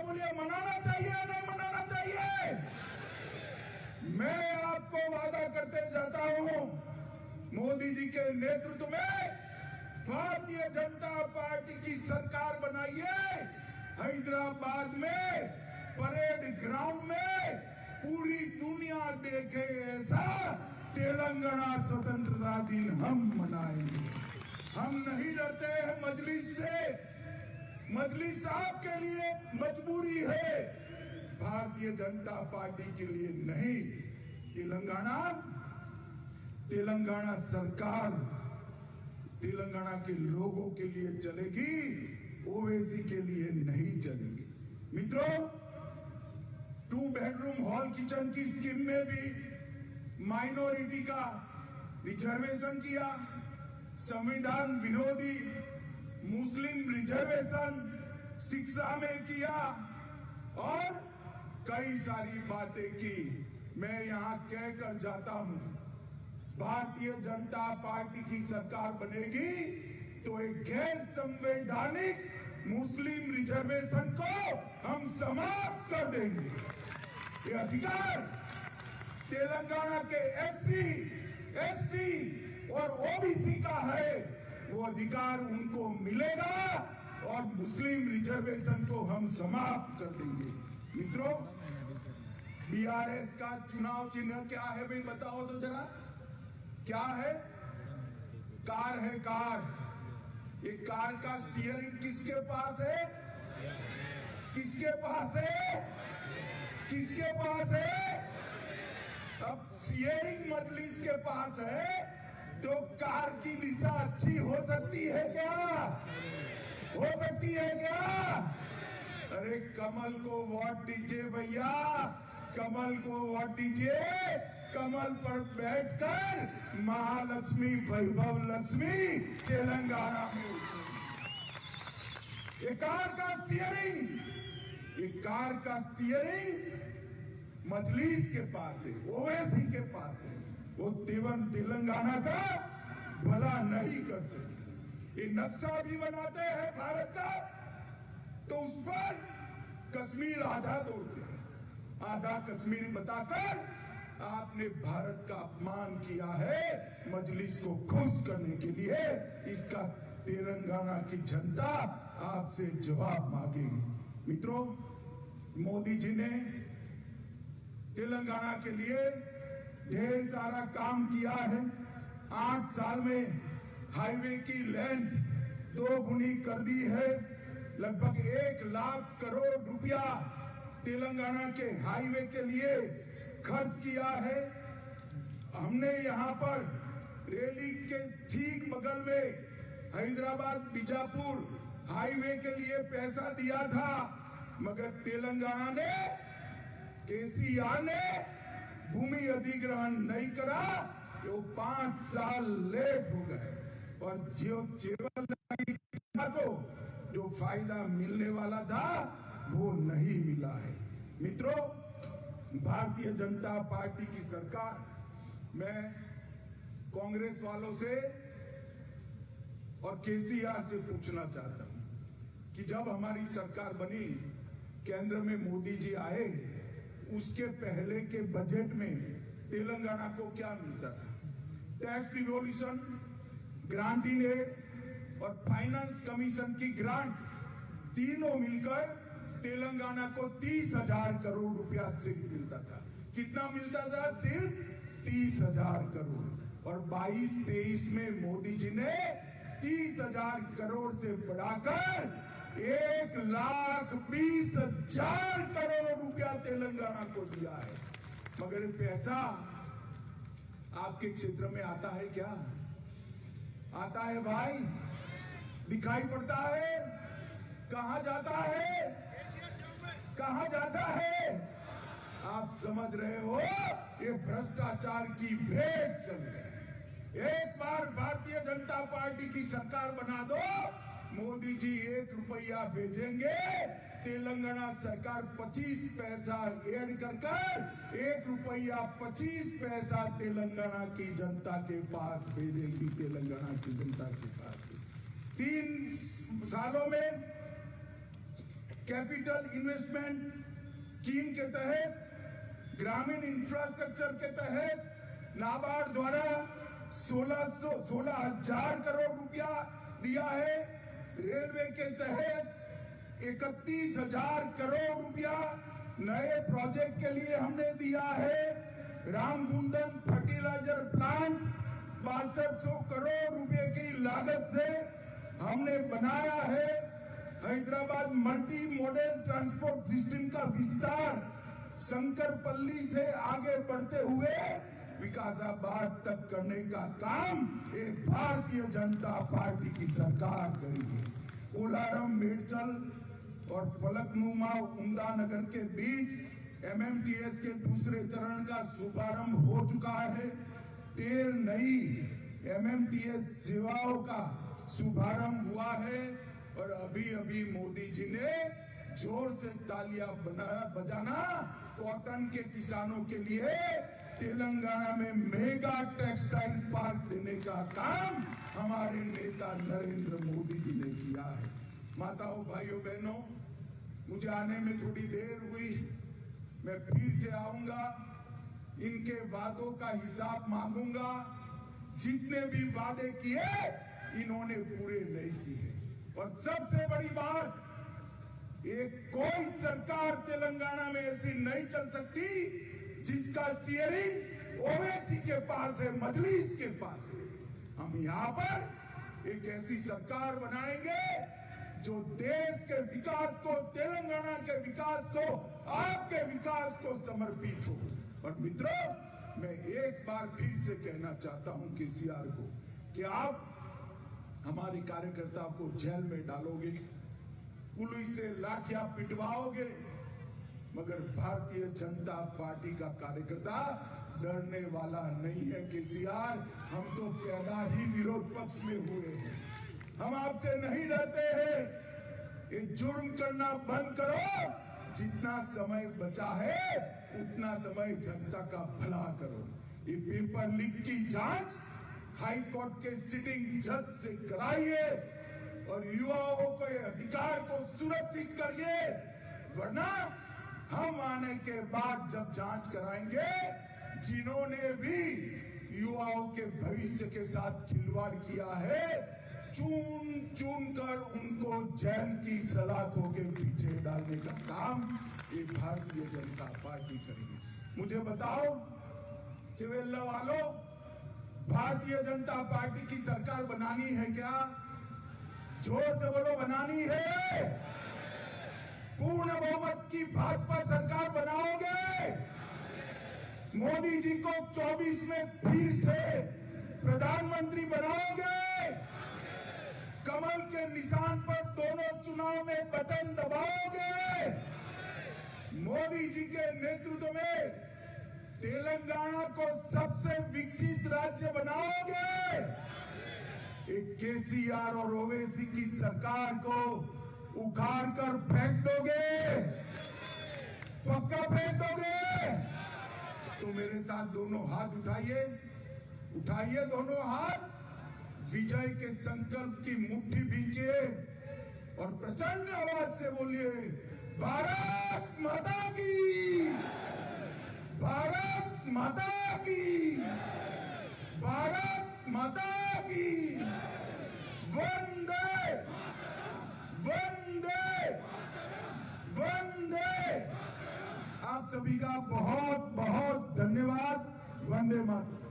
बोलिए, मनाना चाहिए या नहीं मनाना चाहिए? मैं आपको वादा करते जाता हूं, मोदी जी के नेतृत्व में भारतीय जनता पार्टी की सरकार बनाइए। हैदराबाद में परेड ग्राउंड में पूरी दुनिया देखे ऐसा तेलंगाना स्वतंत्रता दिन हम मनाएंगे। हम नहीं डरते हैं मजलिस से। मजलिस आपके लिए मजबूरी है, भारतीय जनता पार्टी के लिए नहीं। तेलंगाना सरकार तेलंगाना के लोगों के लिए चलेगी, ओवैसी के लिए नहीं चलेगी। मित्रों, 2 बेडरूम हॉल किचन की स्कीम में भी माइनॉरिटी का रिजर्वेशन किया, संविधान विरोधी मुस्लिम रिजर्वेशन शिक्षा में किया और कई सारी बातें की। मैं यहां कहकर जाता हूं, भारतीय जनता पार्टी की सरकार बनेगी तो एक गैर संवैधानिक मुस्लिम रिजर्वेशन को हम समाप्त कर देंगे। ये अधिकार तेलंगाना के एससी, एसटी और ओबीसी का है, वो अधिकार उनको मिलेगा और मुस्लिम रिजर्वेशन को हम समाप्त कर देंगे। मित्रों, बीआरएस का चुनाव चिन्ह क्या है भाई, बताओ तो जरा, क्या है? कार है, कार। ये कार का स्टीयरिंग किसके पास है? किसके पास है? किसके पास है? अब स्टीयरिंग मजलिस के पास है तो कार की दिशा अच्छी हो सकती है क्या? हो सकती है क्या? अरे कमल को वोट दीजिए भैया, कमल को वोट दीजिए। कमल पर बैठकर महालक्ष्मी, वैभव लक्ष्मी तेलंगाना में। ये कार का स्टीयरिंग मजलिस के पास है, ओवैसी के पास है। वो तेलंगाना का भला नहीं कर सकते। ये नक्शा भी बनाते हैं भारत का, तो उस पर कश्मीर आधा तोड़ते हैं, आधा कश्मीर बताकर आपने भारत का अपमान किया है। मजलिस को खुश करने के लिए इसका तेलंगाना की जनता आपसे जवाब मांगेगी। मित्रों, मोदी जी ने तेलंगाना के लिए ढेर सारा काम किया है। 8 साल में हाईवे की लेंथ 2 गुनी कर दी है। लगभग 1 लाख करोड़ रुपया तेलंगाना के हाईवे के लिए खर्च किया है। हमने यहां पर रैली के ठीक बगल में हैदराबाद बीजापुर हाईवे के लिए पैसा दिया था, मगर तेलंगाना ने, केसीआर ने भूमि अधिग्रहण नहीं करा, वो 5 साल लेट हो गए और को जो फायदा मिलने वाला था वो नहीं मिला है। मित्रों, भारतीय जनता पार्टी की सरकार, मैं कांग्रेस वालों से और केसीआर से पूछना चाहता हूं कि जब हमारी सरकार बनी, केंद्र में मोदी जी आए, उसके पहले के बजट में तेलंगाना को क्या मिलता था? Tax revolution, grant in aid और फाइनेंस कमीशन की ग्रांट तीनों मिलकर तेलंगाना को 30,000 करोड़ रुपया सिर्फ मिलता था। कितना मिलता था? सिर्फ 30,000 करोड़। और 22-23 में मोदी जी ने 30,000 करोड़ से बढ़ाकर 1,20,000 करोड़ रुपया तेलंगाना को दिया है। मगर पैसा आपके क्षेत्र में आता है क्या? आता है भाई? दिखाई पड़ता है? कहां जाता है? कहां जाता है? आप समझ रहे हो, ये भ्रष्टाचार की भेंट चल रही है। एक बार भारतीय जनता पार्टी की सरकार बना दो, मोदी जी 1 रुपया भेजेंगे, तेलंगाना सरकार 25 पैसा ऐड कर 1 रुपया 25 पैसा तेलंगाना की जनता के पास भेजेगी। तेलंगाना की जनता के पास 3 सालों में कैपिटल इन्वेस्टमेंट स्कीम के तहत, ग्रामीण इंफ्रास्ट्रक्चर के तहत नाबार्ड द्वारा 16,000 करोड़ रुपया दिया है। रेलवे के तहत 31,000 करोड़ रुपया नए प्रोजेक्ट के लिए हमने दिया है। रामगुंडम फर्टिलाइजर प्लांट 6200 करोड़ रुपए की लागत से हमने बनाया है। Hyderabad multi modal transport system का विस्तार शंकरपल्ली से आगे बढ़ते हुए विकासाबाद तक करने का काम एक भारतीय जनता पार्टी की सरकार करेगी। कोलारम, मेडचल और फलकनुमा उमदा नगर के बीच एमएमटीएस के दूसरे चरण का शुभारंभ हो चुका है। 13 नई एमएमटीएस सेवाओं का शुभारंभ हुआ है और अभी अभी मोदी जी ने जोर से तालियां बजाना कॉटन के किसानों के लिए तेलंगाना में मेगा टेक्सटाइल पार्क देने का काम हमारे नेता नरेंद्र मोदी जी ने किया है। माताओं, भाइयों, बहनों, मुझे आने में थोड़ी देर हुई, मैं फिर से आऊंगा, इनके वादों का हिसाब मांगूंगा। जितने भी वादे किए इन्होंने पूरे नहीं किए। और सबसे बड़ी बात, एक कोई सरकार तेलंगाना में ऐसी नहीं चल सकती जिसका स्टीयरिंग ओवैसी के पास है, मजलिस के पास है। हम यहाँ पर एक ऐसी सरकार बनाएंगे जो देश के विकास को, तेलंगाना के विकास को, आपके विकास को समर्पित हो। और मित्रों, मैं एक बार फिर से कहना चाहता हूं केसीआर को कि आप हमारे कार्यकर्ताओं को जेल में डालोगे, पुलिस से लाठियां पिटवाओगे, मगर भारतीय जनता पार्टी का कार्यकर्ता डरने वाला नहीं है। केसीआर, हम तो पैदा ही विरोध पक्ष में हुए हैं, हम आपसे नहीं डरते हैं। ये जुर्म करना बंद करो, जितना समय बचा है उतना समय जनता का भला करो। ये पेपर लीक की जांच हाई कोर्ट के सिटिंग जज से कराइए और युवाओं के अधिकार को सुरक्षित करिए, वरना हम आने के बाद जब जांच कराएंगे, जिन्होंने भी युवाओं के भविष्य के साथ खिलवाड़ किया है, चुन चुन कर उनको जेल की सलाखों के पीछे डालने का काम ये भारतीय जनता पार्टी करेगी। मुझे बताओ चिवेल्ला वालों, भारतीय जनता पार्टी की सरकार बनानी है क्या? जोर से बोलो, बनानी है? पूर्ण बहुमत की भाजपा सरकार बनाओगे? मोदी जी को 24 में फिर से प्रधानमंत्री बनाओगे? कमल के निशान पर दोनों चुनाव में बटन दबाओगे? मोदी जी के नेतृत्व में तेलंगाना को सबसे विकसित राज्य बनाओगे? एक केसीआर और ओवैसी की सरकार को उखाड़ कर फेंक दोगे? पक्का फेंक दोगे? तो मेरे साथ दोनों हाथ उठाइए, उठाइए दोनों हाथ, विजय के संकल्प की मुट्ठी भींचिए और प्रचंड आवाज से बोलिए, भारत माता की, भारत माता की, भारत माता की, वंदे वंदे वंदे। आप सभी का बहुत बहुत धन्यवाद। वंदे मातरम।